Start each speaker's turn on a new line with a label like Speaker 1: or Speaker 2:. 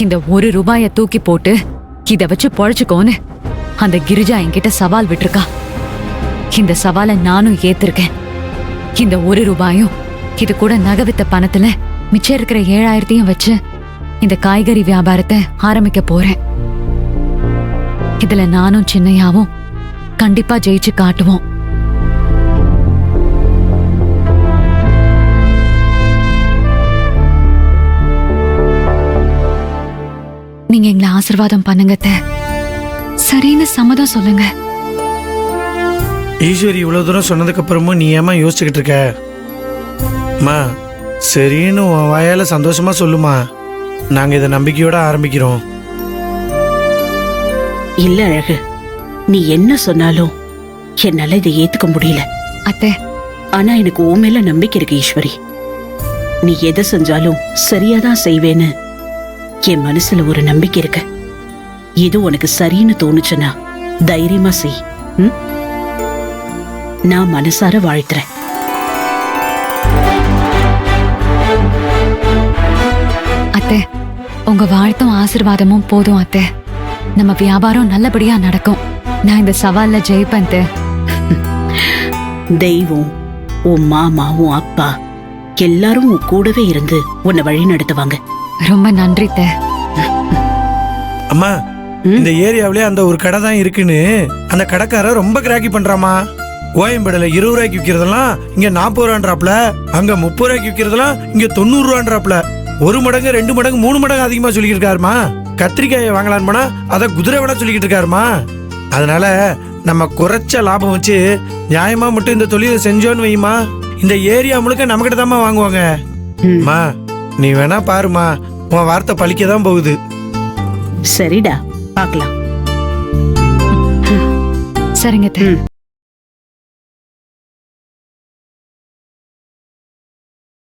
Speaker 1: இந்த 1 ரூபாய தூக்கி போட்டு இத வச்சு பொழைச்சுக்கோன்னு அந்த கிரிஜா என்கிட்ட சவால் விட்டுருக்கா. இந்த சவாலை நானும் ஏத்திருக்கேன். இந்த 1 ரூபாயும் இது கூட நகை வித்த பணத்துல மிச்சம் இருக்கிற 7000 வச்சு இந்த காய்கறி வியாபாரத்தை ஆரம்பிக்க போறேன். இதுல நானும் சின்னையாவும் கண்டிப்பா ஜெயிச்சு காட்டுவோம். நீங்க எங்களை ஆசீர்வாதம் பண்ணுங்க அத்தை. சரின்னு சம்மதம் சொல்லுங்க.
Speaker 2: ஈஸ்வரி இவ்வளவு தூரம் சொன்னதுக்கு அப்புறமும் நீ ஏமா யோசிச்சுக்கிட்டு இருக்க? மா சரின்னு உன் வாயால சந்தோஷமா சொல்லுமா. நாங்க இதை நம்பிக்கையோட ஆரம்பிக்கிறோம்.
Speaker 3: இல்ல அழகு, நீ என்ன சொன்னாலும் என்னால இதை ஏத்துக்க முடியல
Speaker 1: அத்தை.
Speaker 3: ஆனா எனக்கு உன் மேல நம்பிக்கை இருக்கு ஈஸ்வரி. நீ எதை செஞ்சாலும் சரியாதான் செய்வேன்னு என் மனசுல ஒரு நம்பிக்கை இருக்கு. இது உனக்கு சரின்னு தோணுச்சுன்னா தைரியமா செய். நான் மனசார வாழ்த்துறேன்.
Speaker 1: அத்தை, உங்க வாழ்த்தும் ஆசீர்வாதமும் போதும் அத்தை. நம்ம வியாபாரம் நல்லபடியா நடக்கும். நான் இந்த சவால்ல ஜெயிப்பேன் அத்தை.
Speaker 3: தெய்வம், உன் மாமா, உன் அப்பா எல்லாரும் உன் கூடவே இருந்து உன்னை வழி நடத்துவாங்க.
Speaker 1: ரொம்ப நன்றி அத்தை.
Speaker 2: அம்மா, இந்த ஏரியாவிலே அந்த ஒரு கடை தான் இருக்குன்னு அந்த கடைக்காரர் ரொம்ப கிராக்கி பண்றாமா. கோயம்பேடுல 20 ரூபாய்க்கு விற்கிறதெல்லாம் இங்க 40 ரூபான்றாப்ல, அங்க 30 ரூபாய்க்கு விற்கிறதெல்லாம் இங்க 90 ரூபான்றாப்ல. 1 மடங்கு 2 மடங்கு 3 மடங்கு அதிகமா சொல்லிக்கிட்டு இருக்காருமா. கத்திரிக்காயை வாங்கலான்னு போனா அதை குதிரை விட சொல்லிக்கிட்டு இருக்காருமா. அதனால நம்ம குறைச்ச லாபம் வச்சு நியாயமா மட்டும் இந்த தொழிலை செஞ்சோன்னு வையுமா, இந்த ஏரியா முழுக்க நம்ம கிட்ட தாமா வாங்குவாங்க. மா நீ வேணா பாருமா, உன் வார்த்தை பழிக்கதான் போகுது.
Speaker 3: சரிடா, பார்க்கலாம்.
Speaker 1: சரிங்க அத்தை.